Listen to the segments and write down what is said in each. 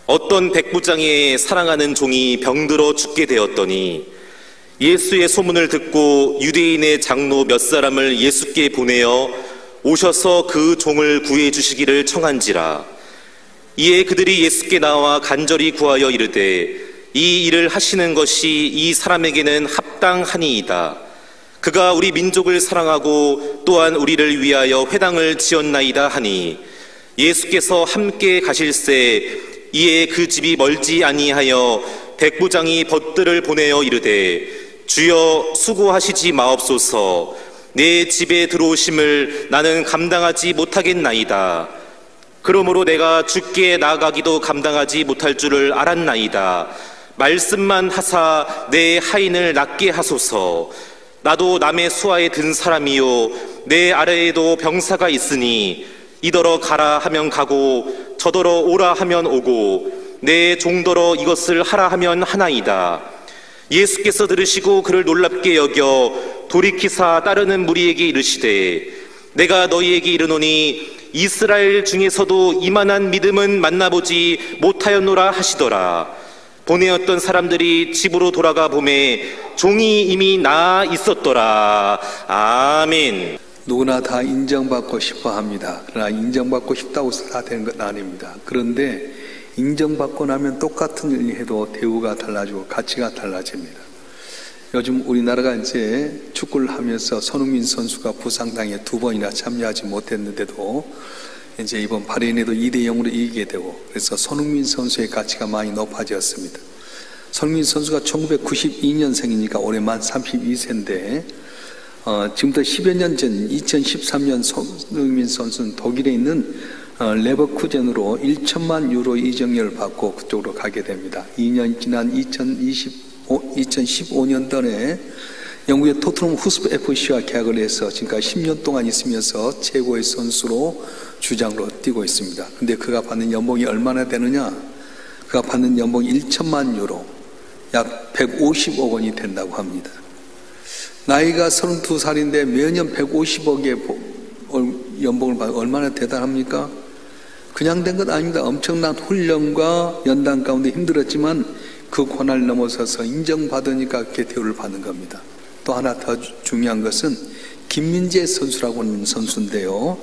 어떤 백부장의 사랑하는 종이 병들어 죽게 되었더니 예수의 소문을 듣고 유대인의 장로 몇 사람을 예수께 보내어 오셔서 그 종을 구해 주시기를 청한지라. 이에 그들이 예수께 나와 간절히 구하여 이르되 이 일을 하시는 것이 이 사람에게는 합당하니이다. 그가 우리 민족을 사랑하고 또한 우리를 위하여 회당을 지었나이다 하니 예수께서 함께 가실새 이에 그 집이 멀지 아니하여 백부장이 벗들을 보내어 이르되 주여 수고하시지 마옵소서. 내 집에 들어오심을 나는 감당하지 못하겠나이다. 그러므로 내가 주께 나아가기도 감당하지 못할 줄을 알았나이다. 말씀만 하사 내 하인을 낫게 하소서. 나도 남의 수하에 든 사람이요 내 아래에도 병사가 있으니 이더러 가라 하면 가고 저더러 오라 하면 오고 내 종더러 이것을 하라 하면 하나이다. 예수께서 들으시고 그를 놀랍게 여겨 돌이키사 따르는 무리에게 이르시되 내가 너희에게 이르노니 이스라엘 중에서도 이만한 믿음은 만나보지 못하였노라 하시더라. 보내었던 사람들이 집으로 돌아가 보매 종이 이미 나아 있었더라. 아멘. 누구나 다 인정받고 싶어 합니다. 그러나 인정받고 싶다고 해서 다 되는 건 아닙니다. 그런데 인정받고 나면 똑같은 일 해도 대우가 달라지고 가치가 달라집니다. 요즘 우리나라가 이제 축구를 하면서 손흥민 선수가 부상당해 2번이나 참여하지 못했는데도 이제 이번 바레인에도 2대0으로 이기게 되고 그래서 손흥민 선수의 가치가 많이 높아졌습니다. 손흥민 선수가 1992년생이니까 올해 만 32세인데 지금부터 10여 년 전 2013년 손흥민 선수는 독일에 있는 레버쿠젠으로 1천만 유로 이적료를 받고 그쪽으로 가게 됩니다. 2년 지난 2015년도에 영국의 토트넘 후스버 FC와 계약을 해서 지금까지 10년 동안 있으면서 최고의 선수로 주장으로 뛰고 있습니다. 근데 그가 받는 연봉이 얼마나 되느냐? 그가 받는 연봉이 1천만 유로, 약 150억 원이 된다고 합니다. 나이가 32살인데 매년 150억의 연봉을 받으면 얼마나 대단합니까? 그냥 된 것 아닙니다. 엄청난 훈련과 연단 가운데 힘들었지만 그 고난을 넘어서서 인정받으니까 그렇게 대우를 받는 겁니다. 또 하나 더 중요한 것은 김민재 선수라고 하는 선수인데요.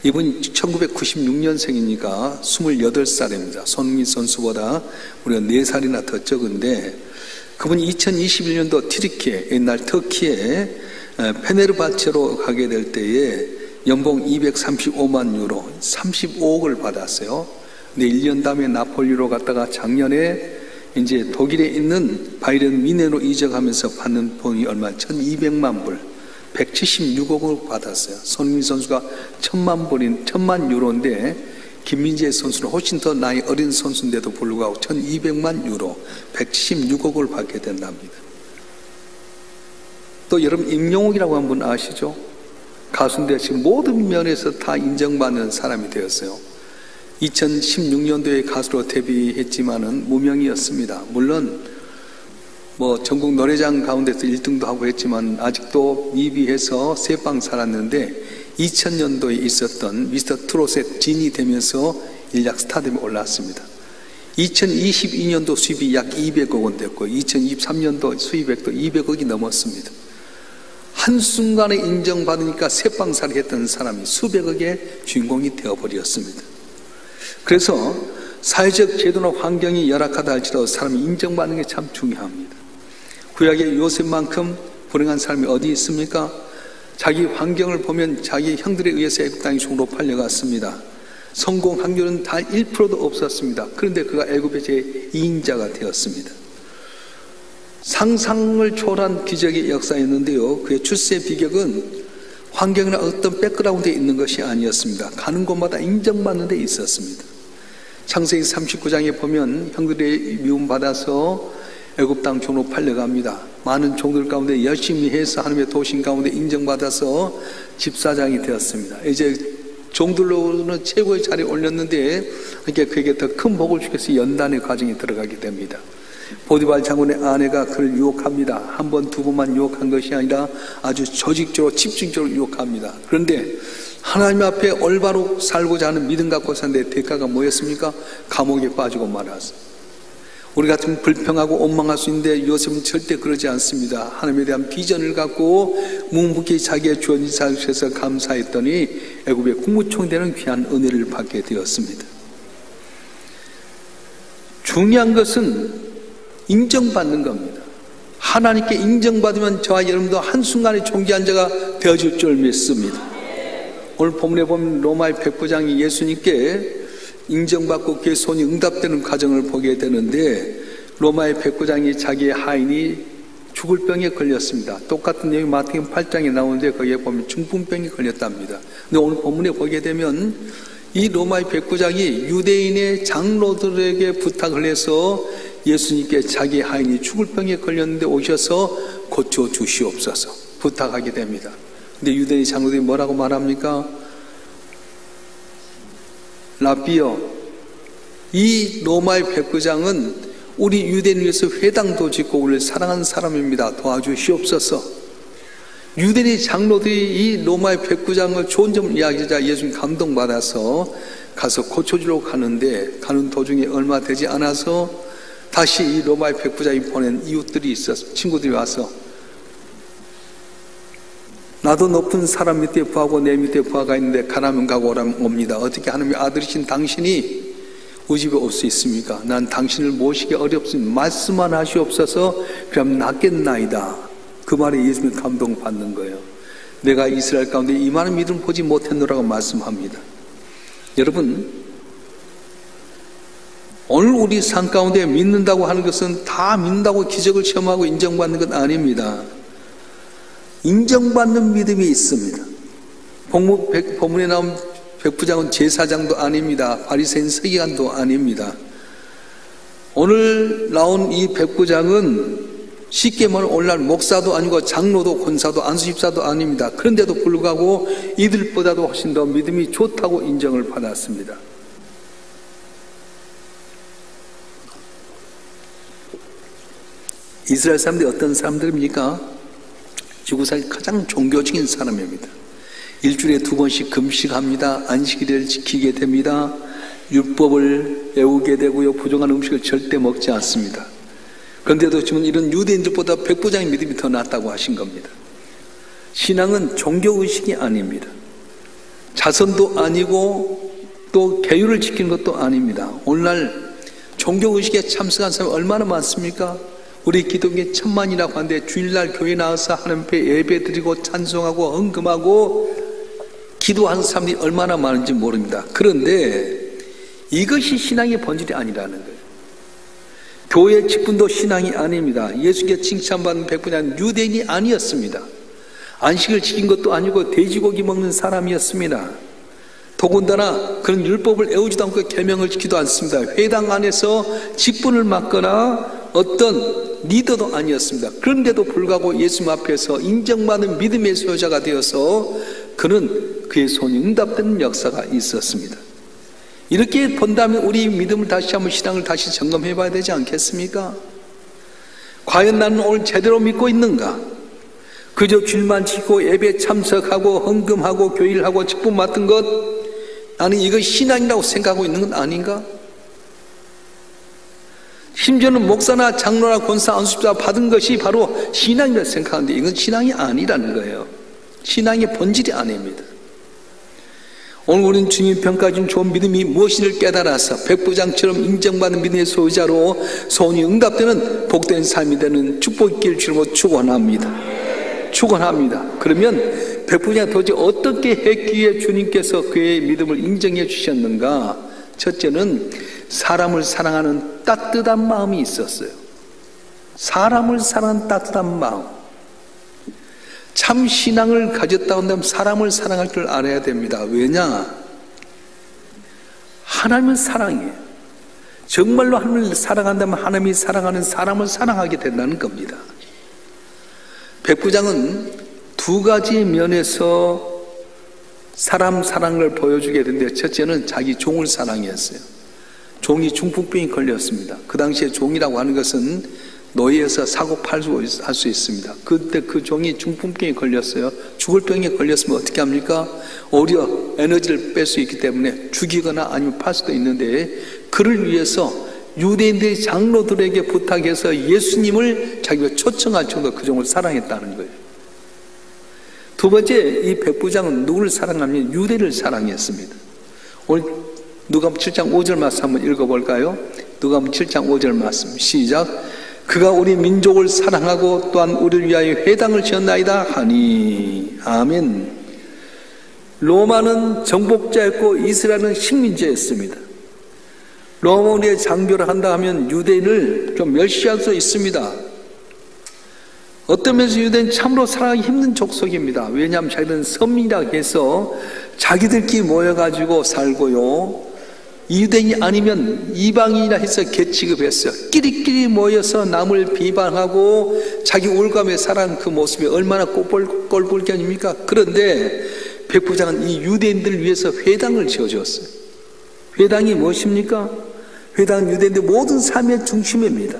이분이 1996년생이니까 28살입니다. 손흥민 선수보다 우리가 4살이나 더 적은데 그분이 2021년도 튀르키예, 옛날 터키에 페네르바체로 가게 될 때에 연봉 235만 유로, 35억을 받았어요. 근데 1년 다음에 나폴리로 갔다가 작년에 이제 독일에 있는 바이에른 뮌헨으로 이적하면서 받는 돈이 얼마? 1200만 불, 176억을 받았어요. 손흥민 선수가 1000만 유로인데 김민재 선수는 훨씬 더 나이 어린 선수인데도 불구하고 1200만 유로, 176억을 받게 된답니다. 또 여러분 임영웅이라고 한 분 아시죠? 가수인데 지금 모든 면에서 다 인정받는 사람이 되었어요. 2016년도에 가수로 데뷔했지만은 무명이었습니다. 물론 전국 노래장 가운데서 1등도 하고 했지만 아직도 미비해서 새빵 살았는데 2000년도에 있었던 미스터 트롯의 진이 되면서 일약 스타덤에 올랐습니다. 2022년도 수입이 약 200억 원 됐고 2023년도 수입액도 200억이 넘었습니다. 한순간에 인정받으니까 새빵살이 했던 사람이 수백억의 주인공이 되어버렸습니다. 그래서 사회적 제도나 환경이 열악하다 할지라도 사람이 인정받는 게 참 중요합니다. 구약의 요셉만큼 불행한 사람이 어디 있습니까? 자기 환경을 보면 자기 형들에 의해서 애굽 땅에 종으로 팔려갔습니다. 성공 확률은 단 1%도 없었습니다. 그런데 그가 애굽의 제2인자가 되었습니다. 상상을 초월한 기적의 역사였는데요. 그의 출세 비결은 환경이나 어떤 백그라운드에 있는 것이 아니었습니다. 가는 곳마다 인정받는 데 있었습니다. 창세기 39장에 보면 형들의 미움받아서 애굽 땅 종으로 팔려갑니다. 많은 종들 가운데 열심히 해서 하나님의 도신 가운데 인정받아서 집사장이 되었습니다. 이제 종들로는 최고의 자리에 올렸는데 그에게 더 큰 복을 주기 위해서 연단의 과정에 들어가게 됩니다. 보디발 장군의 아내가 그를 유혹합니다. 한 번, 두 번만 유혹한 것이 아니라 아주 조직적으로 집중적으로 유혹합니다. 그런데 하나님 앞에 올바로 살고자 하는 믿음 갖고 사는데 대가가 뭐였습니까? 감옥에 빠지고 말았어요. 우리 같으면 불평하고 원망할 수 있는데 요셉은 절대 그러지 않습니다. 하나님에 대한 비전을 갖고 묵묵히 자기의 주어진 자리에서 감사했더니 애굽의 국무총리되는 귀한 은혜를 받게 되었습니다. 중요한 것은 인정받는 겁니다. 하나님께 인정받으면 저와 여러분도 한순간에 존귀한 자가 되어줄 줄 믿습니다. 오늘 본문에 보면 로마의 백부장이 예수님께 인정받고 그의 손이 응답되는 과정을 보게 되는데, 로마의 백부장이 자기의 하인이 죽을 병에 걸렸습니다. 똑같은 내용이 마태복음 8장에 나오는데 거기에 보면 중풍병이 걸렸답니다. 근데 오늘 본문에 보게 되면 이 로마의 백부장이 유대인의 장로들에게 부탁을 해서 예수님께 자기 하인이 죽을 병에 걸렸는데 오셔서 고쳐주시옵소서 부탁하게 됩니다. 근데 유대인 장로들이 뭐라고 말합니까? 라비어, 이 로마의 백부장은 우리 유대인을 위해서 회당도 짓고 우리를 사랑하는 사람입니다. 도와주시옵소서. 유대인 장로들이 이 로마의 백부장을 좋은 점을 이야기하자 예수님 감동받아서 가서 고쳐주려고 가는데, 가는 도중에 얼마 되지 않아서 다시 이 로마의 백부장이 보낸 이웃들이 있었어. 친구들이 와서 나도 높은 사람 밑에 부하고 내 밑에 부하가 있는데 가라면 가고 오라면 옵니다. 어떻게 하나님의 아들이신 당신이 우리 집에 올 수 있습니까? 난 당신을 모시기 어렵습니다. 말씀만 하시옵소서. 그럼 낫겠나이다. 그 말에 예수님이 감동받는 거예요. 내가 이스라엘 가운데 이만한 믿음을 보지 못했노라고 말씀합니다. 여러분, 오늘 우리 삶 가운데 믿는다고 하는 것은 다 믿는다고 기적을 체험하고 인정받는 것 아닙니다. 인정받는 믿음이 있습니다. 본문에 나온 백부장은 제사장도 아닙니다. 바리새인 서기관도 아닙니다. 오늘 나온 이 백부장은 쉽게 말하면 오늘날 목사도 아니고 장로도 권사도 안수집사도 아닙니다. 그런데도 불구하고 이들보다도 훨씬 더 믿음이 좋다고 인정을 받았습니다. 이스라엘 사람들이 어떤 사람들입니까? 지구상의 가장 종교적인 사람입니다. 일주일에 2번씩 금식합니다. 안식일을 지키게 됩니다. 율법을 외우게 되고요. 부정한 음식을 절대 먹지 않습니다. 그런데도 지금 이런 유대인들보다 백부장의 믿음이 더 낫다고 하신 겁니다. 신앙은 종교의식이 아닙니다. 자선도 아니고 또 계율을 지키는 것도 아닙니다. 오늘날 종교의식에 참석한 사람이 얼마나 많습니까? 우리 기독교 1000만이라고 하는데 주일날 교회 나와서 하나님 앞에 예배 드리고 찬송하고 헌금하고 기도하는 사람들이 얼마나 많은지 모릅니다. 그런데 이것이 신앙의 본질이 아니라는 거예요. 교회 직분도 신앙이 아닙니다. 예수께 칭찬받는 백부장은 유대인이 아니었습니다. 안식을 지킨 것도 아니고 돼지고기 먹는 사람이었습니다. 더군다나 그런 율법을 외우지도 않고 계명을 지키지도 않습니다. 회당 안에서 직분을 맡거나 어떤 리더도 아니었습니다. 그런데도 불구하고 예수님 앞에서 인정받는 믿음의 소유자가 되어서 그는 그의 손이 응답되는 역사가 있었습니다. 이렇게 본다면 우리 믿음을 다시 한번 신앙을 다시 점검해 봐야 되지 않겠습니까? 과연 나는 오늘 제대로 믿고 있는가? 그저 줄만 지키고 예배 참석하고 헌금하고 교일하고 직분 맡은 것, 나는 이것이 신앙이라고 생각하고 있는 건 아닌가? 심지어는 목사나 장로나 권사, 안수집사 받은 것이 바로 신앙이라고 생각하는데 이건 신앙이 아니라는 거예요. 신앙의 본질이 아닙니다. 오늘 우리는 주님 평가 준 좋은 믿음이 무엇인지를 깨달아서 백부장처럼 인정받는 믿음의 소유자로 소원이 응답되는 복된 삶이 되는 축복이 있길 주로 축원합니다. 축원합니다. 그러면 백부장이 도대체 어떻게 했기에 주님께서 그의 믿음을 인정해 주셨는가? 첫째는 사람을 사랑하는 따뜻한 마음이 있었어요. 사람을 사랑하는 따뜻한 마음. 참 신앙을 가졌다 한다면 사람을 사랑할 줄 알아야 됩니다. 왜냐? 하나님은 사랑이에요. 정말로 하나님을 사랑한다면 하나님이 사랑하는 사람을 사랑하게 된다는 겁니다. 백부장은 두 가지 면에서 사람 사랑을 보여주게 되는데, 첫째는 자기 종을 사랑했어요. 종이 중풍병이 걸렸습니다. 그 당시에 종이라고 하는 것은 노예에서 사고 팔고 할 수 있습니다. 그때 그 종이 중풍병에 걸렸어요. 죽을 병에 걸렸으면 어떻게 합니까? 오히려 에너지를 뺄 수 있기 때문에 죽이거나 아니면 팔 수도 있는데, 그를 위해서 유대인들의 장로들에게 부탁해서 예수님을 자기가 초청할 정도로 그 종을 사랑했다는 거예요. 두 번째, 이 백부장은 누구를 사랑하면 유대를 사랑했습니다. 오늘 누가복음 7장 5절 말씀 한번 읽어볼까요? 누가복음 7장 5절 말씀 시작. 그가 우리 민족을 사랑하고 또한 우리를 위하여 회당을 지었나이다 하니. 아멘. 로마는 정복자였고 이스라엘은 식민지였습니다. 로마의 장교를 한다 하면 유대인을 좀 멸시할 수 있습니다. 어떤 면에서 유대인은 참으로 사랑하기 힘든 족속입니다. 왜냐하면 자기들은 선민이라고 해서 자기들끼리 모여가지고 살고요, 유대인이 아니면 이방인이라 해서 개취급했어요. 끼리끼리 모여서 남을 비방하고 자기 올가며 살아가는 그 모습이 얼마나 꼴불견입니까? 그런데 백부장은 이 유대인들을 위해서 회당을 지어주었어요. 회당이 무엇입니까? 회당은 유대인들 모든 삶의 중심입니다.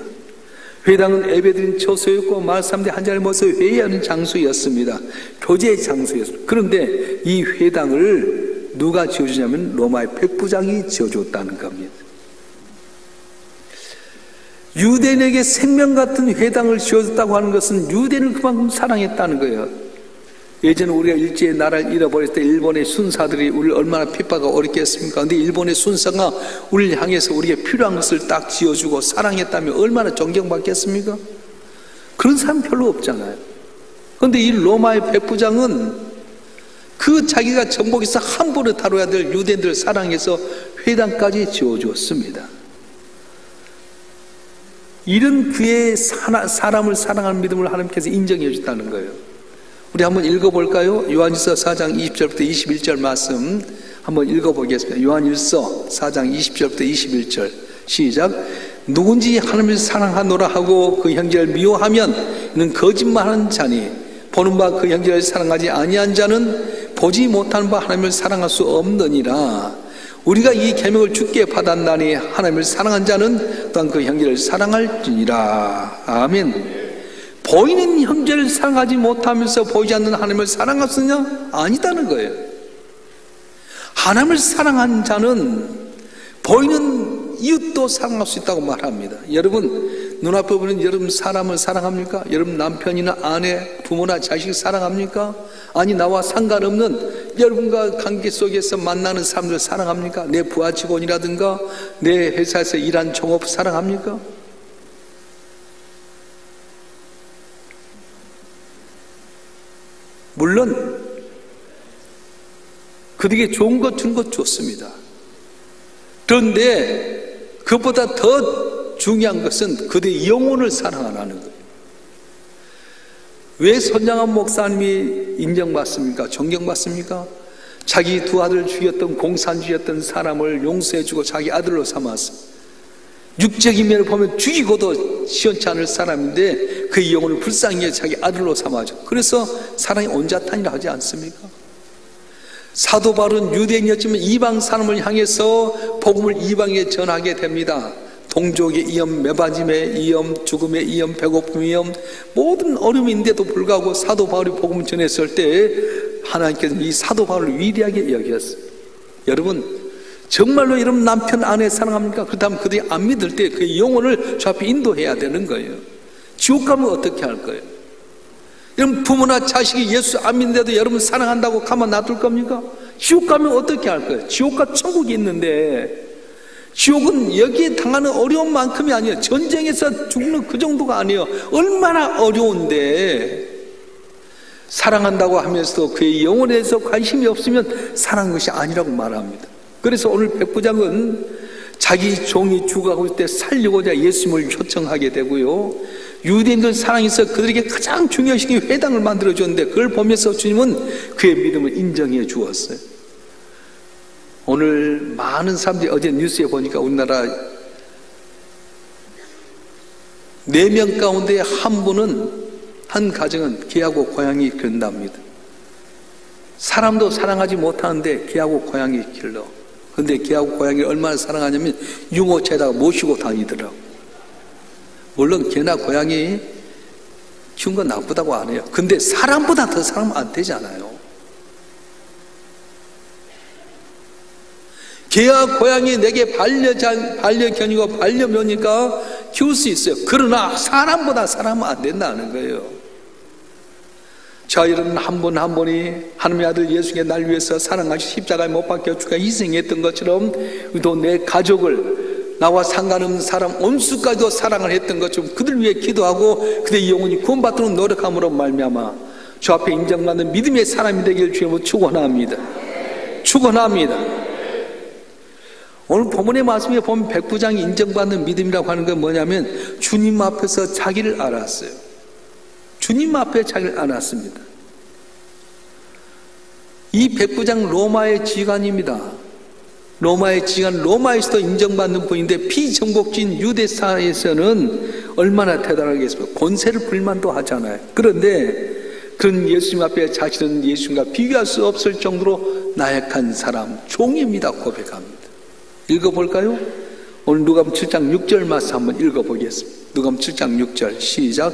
회당은 예배드린 처소였고 마을 사람들이 한 자리에 모여서 회의하는 장소였습니다. 교제의 장소였습니다. 그런데 이 회당을 누가 지어주냐면 로마의 백부장이 지어줬다는 겁니다. 유대인에게 생명 같은 회당을 지어줬다고 하는 것은 유대인을 그만큼 사랑했다는 거예요. 예전에 우리가 일제의 나라를 잃어버릴 때 일본의 순사들이 우리를 얼마나 핍박하고 어렵게 했습니까? 그런데 일본의 순사가 우리를 향해서 우리에게 필요한 것을 딱 지어주고 사랑했다면 얼마나 존경받겠습니까? 그런 사람 별로 없잖아요. 그런데 이 로마의 백부장은 그 자기가 정복에서 함부로 다뤄야 될 유대인들을 사랑해서 회당까지 지어주었습니다. 이런 그의 사람을 사랑하는 믿음을 하나님께서 인정해 주셨다는 거예요. 우리 한번 읽어볼까요? 요한일서 4장 20절부터 21절 말씀 한번 읽어보겠습니다. 요한일서 4장 20절부터 21절 시작. 누군지 하나님을 사랑하노라 하고 그 형제를 미워하면 이는 거짓말하는 자니 보는 바 그 형제를 사랑하지 아니한 자는 보지 못하는 바 하나님을 사랑할 수 없느니라. 우리가 이 계명을 주께 받았나니 하나님을 사랑한 자는 또한 그 형제를 사랑할지니라. 아멘. 보이는 형제를 사랑하지 못하면서 보이지 않는 하나님을 사랑할 수 있느냐? 아니다는 거예요. 하나님을 사랑한 자는 보이는 이웃도 사랑할 수 있다고 말합니다. 여러분 눈앞에 보는 여러분 사람을 사랑합니까? 여러분 남편이나 아내, 부모나 자식 사랑합니까? 아니 나와 상관없는 여러분과 관계 속에서 만나는 사람들 사랑합니까? 내 부하 직원이라든가 내 회사에서 일한 종업 사랑합니까? 물론 그들에게 좋은 것 준 것 좋습니다. 그런데 그것보다 더 중요한 것은 그들의 영혼을 사랑하라는 거예요. 왜 선장한 목사님이 인정받습니까? 존경받습니까? 자기 두 아들을 죽였던 공산주의였던 사람을 용서해주고 자기 아들로 삼았어. 육적인 면을 보면 죽이고도 시원치 않을 사람인데 그의 영혼을 불쌍히 해서 자기 아들로 삼아줘. 그래서 사랑이 온자탄이라 하지 않습니까? 사도 바울은 유대인이었지만 이방 사람을 향해서 복음을 이방에 전하게 됩니다. 동족의 위험, 매바짐의 위험, 죽음의 위험, 배고픔의 위험, 모든 어려움인데도 불구하고 사도 바울이 복음을 전했을 때 하나님께서 이 사도 바울을 위대하게 여겼어요. 여러분 정말로 여러분 남편 아내 사랑합니까? 그렇다면 그들이 안 믿을 때 그 영혼을 저 앞에 인도해야 되는 거예요. 지옥 가면 어떻게 할 거예요? 여러분 부모나 자식이 예수 안 믿는데도 여러분 사랑한다고 가만 놔둘 겁니까? 지옥 가면 어떻게 할 거예요? 지옥과 천국이 있는데 지옥은 여기에 당하는 어려움만큼이 아니에요. 전쟁에서 죽는 그 정도가 아니에요. 얼마나 어려운데 사랑한다고 하면서도 그의 영혼에 대해서 관심이 없으면 사랑한 것이 아니라고 말합니다. 그래서 오늘 백부장은 자기 종이 죽어가고 있을 때 살리고자 예수님을 초청하게 되고요, 유대인들 사랑해서 그들에게 가장 중요시 여긴 회당을 만들어줬는데 그걸 보면서 주님은 그의 믿음을 인정해 주었어요. 오늘 많은 사람들이 어제 뉴스에 보니까 우리나라 4명 가운데 한 분은, 한 가정은 개하고 고양이 키운답니다. 사람도 사랑하지 못하는데 개하고 고양이 길러. 근데 개하고 고양이를 얼마나 사랑하냐면 유모차에다가 모시고 다니더라고. 물론 개나 고양이 키운 건 나쁘다고 안 해요. 근데 사람보다 더 사람은 안 되잖아요. 개와 고양이 내게 반려견이고 반려묘니까 키울 수 있어요. 그러나 사람보다 사람은 안 된다는 거예요. 자, 여러분 한 분 한 분이 하나님의 아들 예수의 날 위해서 사랑하시 십자가에 못 박혀 주가 희생했던 것처럼 또 내 가족을 나와 상관없는 사람 온수까지도 사랑을 했던 것처럼 그들 위해 기도하고 그들의 영혼이 구원받도록 노력함으로 말미암아 주 앞에 인정받는 믿음의 사람이 되길 주님으로 축원합니다. 축원합니다. 오늘 본문의 말씀에 보면 백부장이 인정받는 믿음이라고 하는 건 뭐냐면 주님 앞에서 자기를 알았어요. 주님 앞에 자기를 알았습니다. 이 백부장 로마의 지관입니다. 로마의 지관, 로마에서도 인정받는 분인데 비정복진 유대사에서는 얼마나 대단하겠습니까? 권세를 불만도 하잖아요. 그런데 그런 예수님 앞에 자신은 예수님과 비교할 수 없을 정도로 나약한 사람, 종입니다. 고백합니다. 읽어볼까요? 오늘 누가복음 7장 6절 말씀 한번 읽어보겠습니다. 누가복음 7장 6절 시작.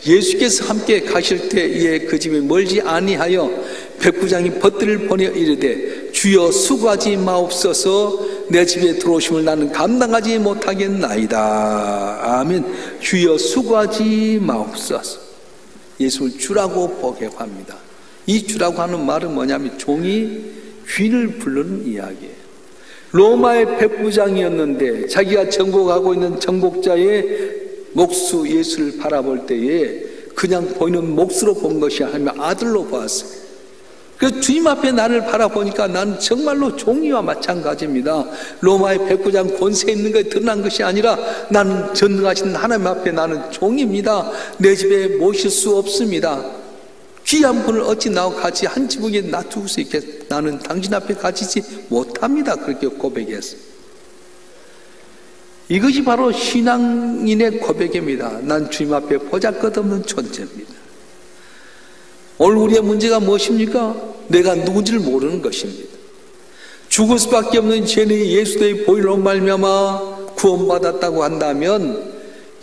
예수께서 함께 가실 때에 그 집이 멀지 아니하여 백부장이 벗들을 보내 이르되 주여 수고하지 마옵소서 내 집에 들어오심을 나는 감당하지 못하겠나이다. 아멘. 주여 수고하지 마옵소서. 예수를 주라고 복역합니다. 이 주라고 하는 말은 뭐냐면 종이 귀를 부르는 이야기예요. 로마의 백부장이었는데 자기가 정복하고 있는 정복자의 목수 예수를 바라볼 때에 그냥 보이는 몫으로 본 것이 아니라 아들로 보았어요. 그래서 주님 앞에 나를 바라보니까 나는 정말로 종이와 마찬가지입니다. 로마의 백부장 권세 있는 것이 드러난 것이 아니라 나는 전능하신 하나님 앞에 나는 종입니다. 내 집에 모실 수 없습니다. 귀한 분을 어찌 나와 같이 한 지붕에 놔두고 수 있겠? 나는 당신 앞에 갇히지 못합니다. 그렇게 고백했어요. 이것이 바로 신앙인의 고백입니다. 난 주님 앞에 보잘것없는 존재입니다. 오늘 우리의 문제가 무엇입니까? 내가 누군지를 모르는 것입니다. 죽을 수밖에 없는 죄인의 예수의 보혈로 말미암아 구원받았다고 한다면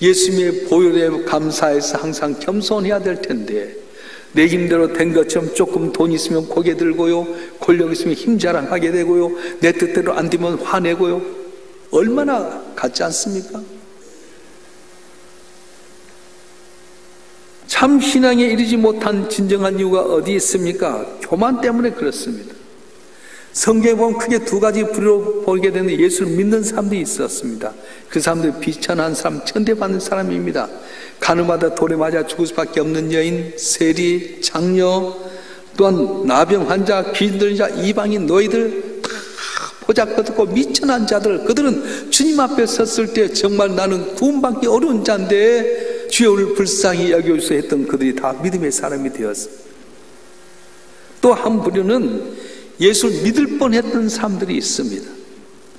예수님의 보혈에 감사해서 항상 겸손해야 될 텐데 내 힘대로 된 것처럼 조금 돈 있으면 고개 들고요, 권력 있으면 힘 자랑하게 되고요, 내 뜻대로 안 되면 화내고요. 얼마나 같지 않습니까? 참 신앙에 이르지 못한 진정한 이유가 어디 있습니까? 교만 때문에 그렇습니다. 성경에 보면 크게 두 가지 부류로 보게 되는 예수를 믿는 사람들이 있었습니다. 그 사람들은 비천한 사람, 천대받는 사람입니다. 가늠하다 돌에 맞아 죽을 수밖에 없는 여인, 세리, 장녀, 또한 나병 환자, 귀신 들린 자, 이방인, 너희들 다 보잘것없고 미천한 자들, 그들은 주님 앞에 섰을 때 정말 나는 구원받기 어려운 자인데 주여를 불쌍히 여겨주소 했던 그들이 다 믿음의 사람이 되었어요. 또 한 부류는 예수를 믿을 뻔했던 사람들이 있습니다.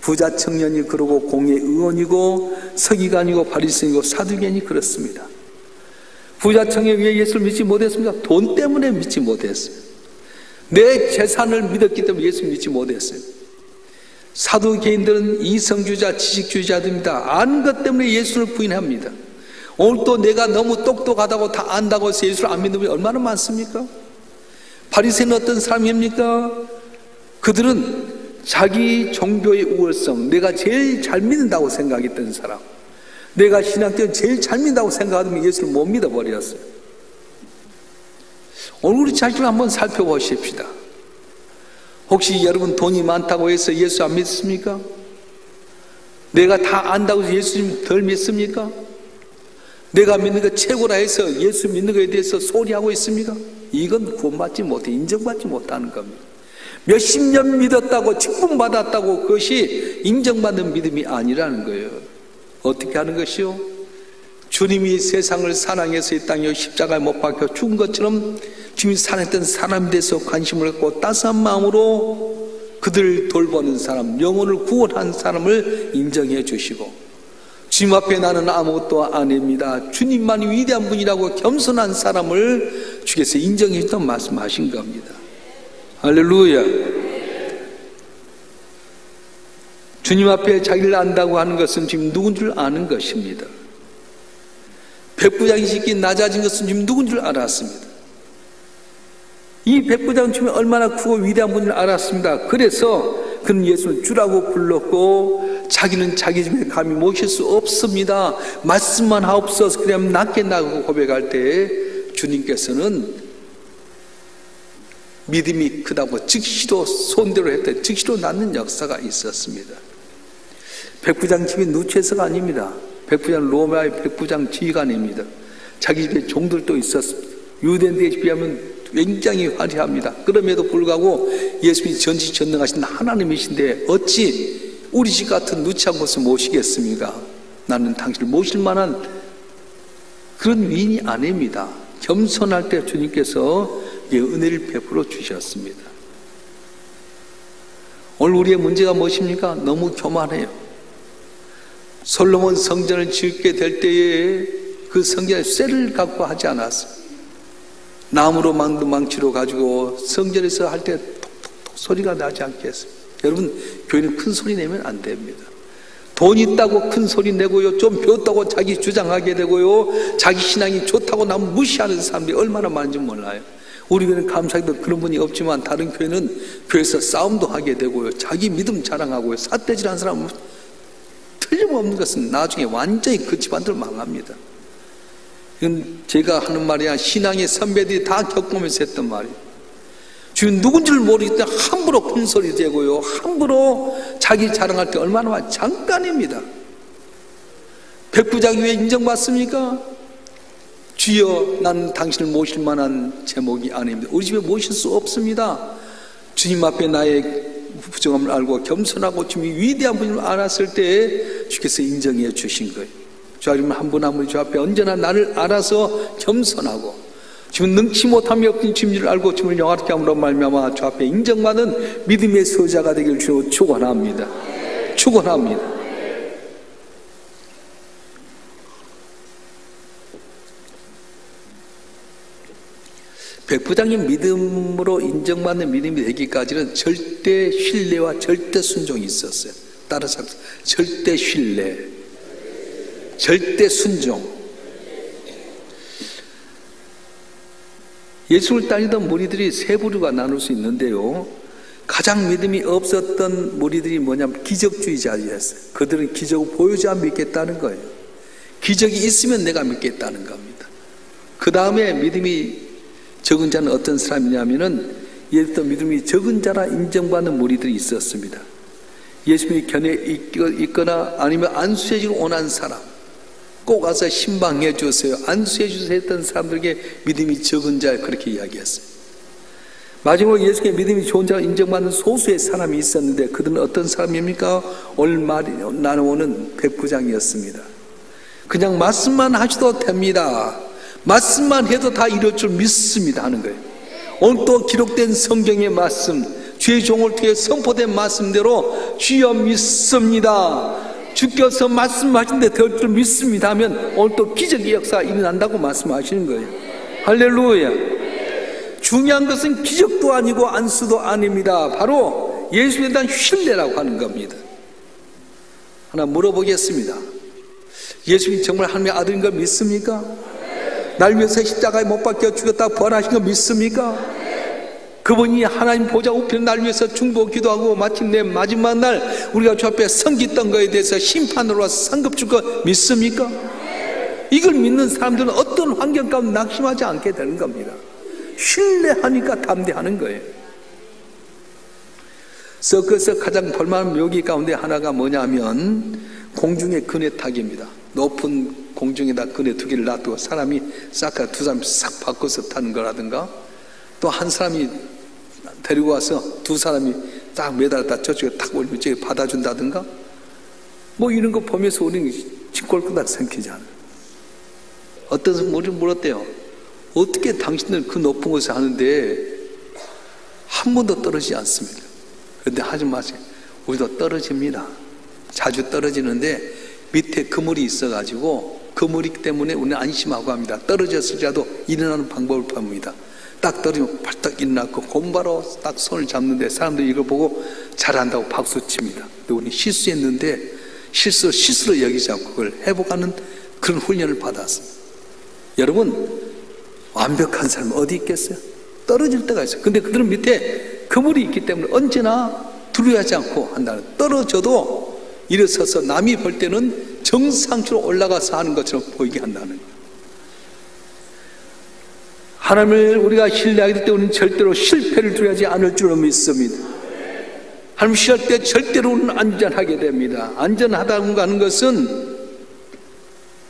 부자 청년이 그러고 공의 의원이고 서기관이고 바리새인이고 사두개인이 그렇습니다. 부자 청년이 왜 예수를 믿지 못했습니까? 돈 때문에 믿지 못했어요. 내 재산을 믿었기 때문에 예수를 믿지 못했어요. 사두개인들은 이성주의자, 지식주의자들입니다. 아는 것 때문에 예수를 부인합니다. 오늘 또 내가 너무 똑똑하다고 다 안다고 해서 예수를 안 믿는 분이 얼마나 많습니까? 바리새인은 어떤 사람입니까? 그들은 자기 종교의 우월성, 내가 제일 잘 믿는다고 생각했던 사람, 내가 신앙적으로 제일 잘 믿는다고 생각하면 예수를 못 믿어버렸어요. 오늘 우리 자신을 한번 살펴보십시다. 혹시 여러분 돈이 많다고 해서 예수 안 믿습니까? 내가 다 안다고 해서 예수님 덜 믿습니까? 내가 믿는 거 최고라 해서 예수 믿는 것에 대해서 소리하고 있습니까? 이건 구원받지 못해, 인정받지 못하는 겁니다. 몇십 년 믿었다고 직분받았다고 그것이 인정받는 믿음이 아니라는 거예요. 어떻게 하는 것이요? 주님이 세상을 사랑해서 이 땅에 십자가에 못 박혀 죽은 것처럼 주님이 사랑했던 사람에 대해서 관심을 갖고 따스한 마음으로 그들을 돌보는 사람, 영혼을 구원한 사람을 인정해 주시고, 주님 앞에 나는 아무것도 아닙니다, 주님만이 위대한 분이라고 겸손한 사람을 주께서 인정해 주던 말씀하신 겁니다. 할렐루야. 주님 앞에 자기를 안다고 하는 것은 지금 누군 줄 아는 것입니다. 백부장이 시키 낮아진 것은 지금 누군 줄 알았습니다. 이 백부장 주면 얼마나 크고 위대한 분인 줄 알았습니다. 그래서 그는 예수를 주라고 불렀고 자기는 자기 집에 감히 모실 수 없습니다. 말씀만 하옵소서 그냥 낫게 나가고 고백할 때 주님께서는 믿음이 크다고 즉시로 손대로 했대. 즉시로 낫는 역사가 있었습니다. 백부장 집이 누체서가 아닙니다. 백부장 로마의 백부장 지휘관입니다. 자기 집에 종들도 있었습니다. 유대인들에 비하면 굉장히 화려합니다. 그럼에도 불구하고 예수님이 전지전능하신 하나님이신데 어찌 우리 집 같은 누추한 곳을 모시겠습니까? 나는 당신을 모실 만한 그런 위인이 아닙니다. 겸손할 때 주님께서 은혜를 베풀어 주셨습니다. 오늘 우리의 문제가 무엇입니까? 너무 교만해요. 솔로몬 성전을 짓게 될 때에 그 성전에 쇠를 갖고 하지 않았어요. 나무로 만든 망치로 가지고 성전에서 할 때 톡톡톡 소리가 나지 않게 했습니다. 여러분, 교회는 큰 소리 내면 안 됩니다. 돈 있다고 큰 소리 내고요, 좀 배웠다고 자기 주장하게 되고요, 자기 신앙이 좋다고 남 무시하는 사람들이 얼마나 많은지 몰라요. 우리 교회는 감사하게도 그런 분이 없지만 다른 교회는 교회에서 싸움도 하게 되고요, 자기 믿음 자랑하고요, 삿대질하는 사람은 틀림없는 것은 나중에 완전히 그 집안들 망합니다. 이건 제가 하는 말이야. 신앙의 선배들이 다 겪으면서 했던 말이에요. 주님 누군지를 모르기 때문에 함부로 큰 소리 대고요, 함부로 자기 자랑할 때 얼마나 잠깐입니다. 백부장이 왜 인정받습니까? 주여, 나는 당신을 모실 만한 제목이 아닙니다. 우리 집에 모실 수 없습니다. 주님 앞에 나의 부정함을 알고 겸손하고 주님이 위대한 분을 알았을 때 주께서 인정해 주신 거예요. 주 아님 한 분 한 분이 주 앞에 언제나 나를 알아서 겸손하고 주님 능치 못함이 없는 주님을 알고 주님을 영화롭게 함으로 말미암아 주 앞에 인정받는 믿음의 서자가 되기를 주로 축원합니다. 축원합니다. 백부장의 믿음으로 인정받는 믿음이 되기까지는 절대 신뢰와 절대 순종이 있었어요. 따라서 절대 신뢰, 절대 순종. 예수를 따르던 무리들이 세 부류가 나눌 수 있는데요, 가장 믿음이 없었던 무리들이 뭐냐면 기적주의자였어요. 그들은 기적을 보여줘야 믿겠다는 거예요. 기적이 있으면 내가 믿겠다는 겁니다. 그 다음에 믿음이 적은 자는 어떤 사람이냐면은 예를 들어 믿음이 적은 자라 인정받는 무리들이 있었습니다. 예수님이 견해 있거나 아니면 안수해 주기를 원하는 사람, 꼭 와서 신방해 주세요, 안수해 주세요 했던 사람들에게 믿음이 적은 자, 그렇게 이야기했어요. 마지막으로 예수께 믿음이 좋은 자가 인정받는 소수의 사람이 있었는데 그들은 어떤 사람입니까? 오늘 나누는 백부장이었습니다. 그냥 말씀만 하셔도 됩니다, 말씀만 해도 다 이룰 줄 믿습니다 하는 거예요. 오늘 또 기록된 성경의 말씀, 주의 종을 통해 선포된 말씀대로 주여 믿습니다, 주께서 말씀하신데 될 줄 믿습니다 하면 오늘 또 기적의 역사가 일어난다고 말씀하시는 거예요. 할렐루야. 중요한 것은 기적도 아니고 안수도 아닙니다. 바로 예수에 대한 신뢰라고 하는 겁니다. 하나 물어보겠습니다. 예수님이 정말 하나님의 아들인 걸 믿습니까? 날 위해서 십자가에 못 박혀 죽였다 부활하신 거 믿습니까? 그분이 하나님 보좌 우편에 날 위해서 중보 기도하고 마침내 마지막 날 우리가 주 앞에 섬겼던 거에 대해서 심판으로 와서 상급 줄 거 믿습니까? 이걸 믿는 사람들은 어떤 환경 가운데 낙심하지 않게 되는 겁니다. 신뢰하니까 담대하는 거예요. 서커스에서 가장 볼만한 묘기 가운데 하나가 뭐냐면 공중의 그네 타기입니다. 높은 공중에다 그네 두 개를 놔두고 사람이 두 사람이 싹 바꿔서 타는 거라든가, 또 한 사람이 데리고 와서 두 사람이 딱 매달았다 저쪽에 탁 올리면 저기 받아준다든가, 뭐 이런 거 보면서 우리는 짓골끄다 생기지 않아요. 어떤 사람이 물었대요. 어떻게 당신들 그 높은 곳에 하는데 한 번도 떨어지지 않습니까? 그런데 하지 마세요. 우리도 떨어집니다. 자주 떨어지는데 밑에 그물이 있어가지고 그물이 때문에 우리는 안심하고 합니다. 떨어졌을지라도 일어나는 방법을 봅니다. 딱 떨어지면 발딱 일어나고 곧바로 딱 손을 잡는데 사람들이 이걸 보고 잘한다고 박수칩니다. 근데 우리는 실수했는데 실수로 여기지 않고 그걸 회복하는 그런 훈련을 받았습니다. 여러분, 완벽한 사람 어디 있겠어요? 떨어질 때가 있어요. 근데 그들은 밑에 그물이 있기 때문에 언제나 두려워하지 않고 한다는, 떨어져도 일어서서 남이 볼 때는 정상적으로 올라가서 하는 것처럼 보이게 한다는 거예요. 하나님을 우리가 신뢰하게 될 때 우리는 절대로 실패를 두려워하지 않을 줄로 믿습니다. 하나님 신뢰할 때 절대로 우리는 안전하게 됩니다. 안전하다고 하는 것은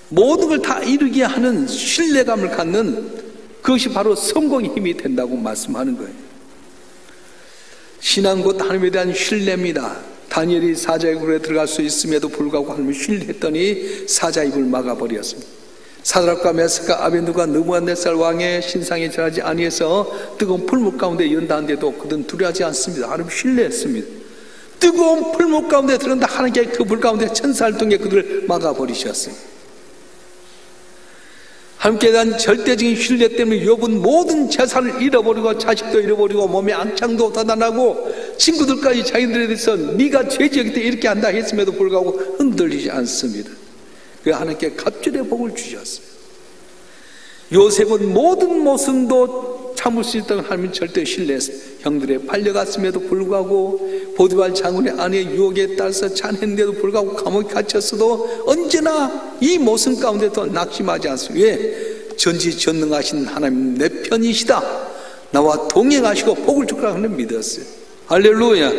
모든 걸 다 이루게 하는 신뢰감을 갖는, 그것이 바로 성공의 힘이 된다고 말씀하는 거예요. 신앙 곧 하나님에 대한 신뢰입니다. 다니엘이 사자의 굴에 들어갈 수 있음에도 불구하고 하나님을 신뢰했더니 사자의 입을 막아버렸습니다. 사드락과 메삭과 아벤누가 느부갓네살 왕의 신상에 절하지 아니해서 뜨거운 풀물 가운데 연다는데도 그들은 두려워하지 않습니다. 하나님 신뢰했습니다. 뜨거운 풀물 가운데 들어간다 하나님께 그 불 가운데 천사를 통해 그들을 막아버리셨습니다. 하나님께 대한 절대적인 신뢰 때문에 욥은 모든 재산을 잃어버리고 자식도 잃어버리고 몸에 악창도 다단하고 친구들까지 자기들에 대해서 네가 죄지었기 때문에 이렇게 한다 했음에도 불구하고 흔들리지 않습니다. 그 하나님께 갑절의 복을 주셨어요. 요셉은 모든 모순도 참을 수 있다는 하나님은 절대 신뢰했습니다. 형들에 팔려갔음에도 불구하고 보디발 장군의 아내 유혹에 따라서 잔했는데도 불구하고 감옥에 갇혔어도 언제나 이 모순 가운데도 낙심하지 않습니다. 왜? 전지전능하신 하나님 내 편이시다, 나와 동행하시고 복을 줄 거라고 믿었어요. 할렐루야.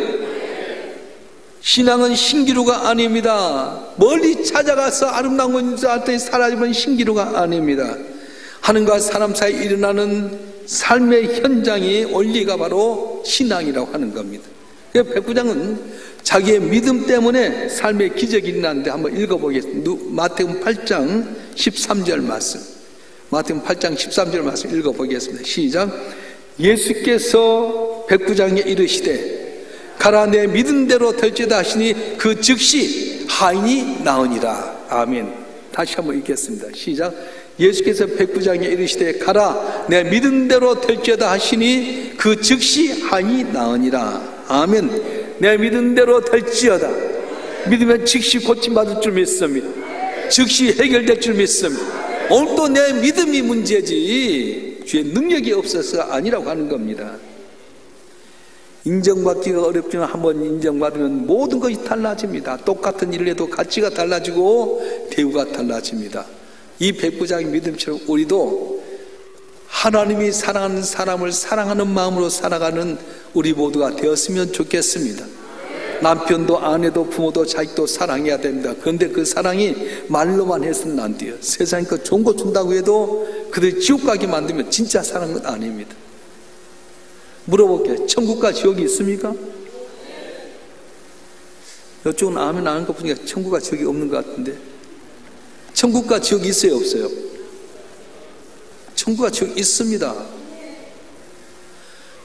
신앙은 신기루가 아닙니다. 멀리 찾아가서 아름다운 것을 알더니 사라지면 신기루가 아닙니다. 하나님과 사람 사이에 일어나는 삶의 현장이 원리가 바로 신앙이라고 하는 겁니다. 백부장은 자기의 믿음 때문에 삶의 기적이 일어났는데 한번 읽어보겠습니다. 마태복음 8장 13절 말씀, 마태복음 8장 13절 말씀 읽어보겠습니다. 시작. 예수께서 백부장에 이르시되 가라 내 믿음대로 될지다 하시니 그 즉시 하인이 나으니라. 아멘. 다시 한번 읽겠습니다. 시작. 예수께서 백부장에 이르시되 가라 내 믿음대로 될지어다 하시니 그 즉시 하인이 나으니라. 아멘. 내 믿음대로 될지어다. 믿으면 즉시 고침받을 줄 믿습니다. 즉시 해결될 줄 믿습니다. 오늘도 내 믿음이 문제지 주의 능력이 없어서가 아니라고 하는 겁니다. 인정받기가 어렵지만 한번 인정받으면 모든 것이 달라집니다. 똑같은 일을 해도 가치가 달라지고 대우가 달라집니다. 이 백부장의 믿음처럼 우리도 하나님이 사랑하는 사람을 사랑하는 마음으로 살아가는 우리 모두가 되었으면 좋겠습니다. 남편도 아내도 부모도 자식도 사랑해야 됩니다. 그런데 그 사랑이 말로만 해서는 안 돼요. 세상에 그 좋은 거 준다고 해도 그들 지옥 가게 만들면 진짜 사랑은 아닙니다. 물어볼게요. 천국과 지옥이 있습니까? 이쪽은 아멘 안 하는 것 보니까 천국과 지옥이 없는 것 같은데, 천국과 지옥이 있어요, 없어요? 천국과 지옥이 있습니다.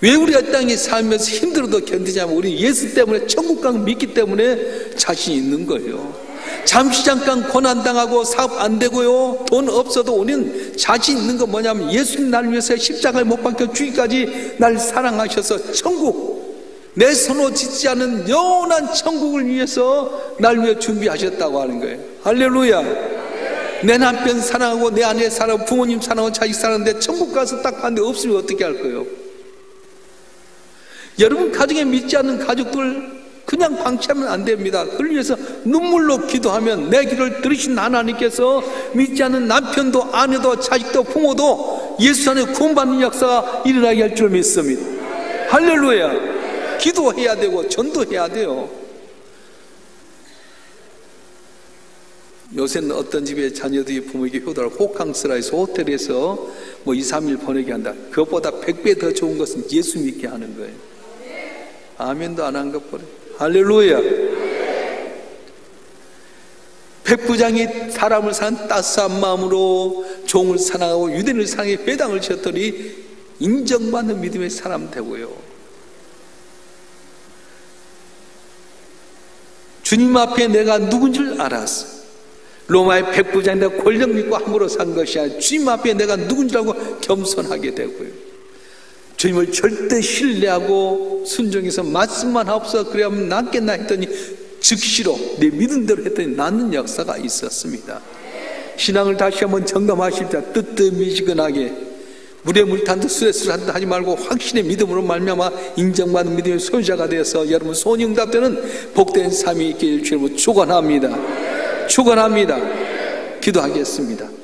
왜 우리가 이 땅에 살면서 힘들어도 견디냐면 우리 예수 때문에 천국을 믿기 때문에 자신이 있는 거예요. 잠시 잠깐 고난당하고 사업 안 되고요, 돈 없어도 우리는 자신 있는 건 뭐냐면 예수님 나를 위해서 십자가에 못 박혀 죽기까지 날 사랑하셔서 천국, 내 손으로 짓지 않은 영원한 천국을 위해서 날 위해 준비하셨다고 하는 거예요. 할렐루야. 내 남편 사랑하고 내 아내 사랑하고 부모님 사랑하고 자식 사랑하는데 천국 가서 딱 봤는데 없으면 어떻게 할 거예요? 여러분 가정에 믿지 않는 가족들 그냥 방치하면 안 됩니다. 그걸 위해서 눈물로 기도하면 내 기도를 들으신 하나님께서 믿지 않는 남편도 아내도 자식도 부모도 예수 안에 구원받는 역사가 일어나게 할 줄 믿습니다. 할렐루야. 기도해야 되고 전도해야 돼요. 요새는 어떤 집에 자녀들이 부모에게 효도를 호캉스라해서 호텔에서 뭐 2, 3일 보내게 한다. 그것보다 100배 더 좋은 것은 예수 믿게 하는 거예요. 아멘도 안 한 것 보래. 할렐루야. 백부장이 사람을 사는 따스한 마음으로 종을 사랑하고 유대인을 사랑해 회당을 지었더니 인정받는 믿음의 사람 되고요. 주님 앞에 내가 누군 줄 알았어. 로마의 백부장이 내가 권력 믿고 함부로 산 것이 아니라 주님 앞에 내가 누군 줄 알고 겸손하게 되고요. 주님을 절대 신뢰하고 순종해서 말씀만 하옵소서 그래야만 낫겠나 했더니 즉시로 내 믿은 대로 했더니 낫는 역사가 있었습니다. 신앙을 다시 한번 점검하실 때 뜨뜻미지근하게 물에 물 탄 듯 스트레스를 하지 말고 확신의 믿음으로 말미암아 인정받는 믿음의 소유자가 되어서 여러분 소원응답되는 복된 삶이 있기를 주님으로 축원합니다. 축원합니다. 기도하겠습니다.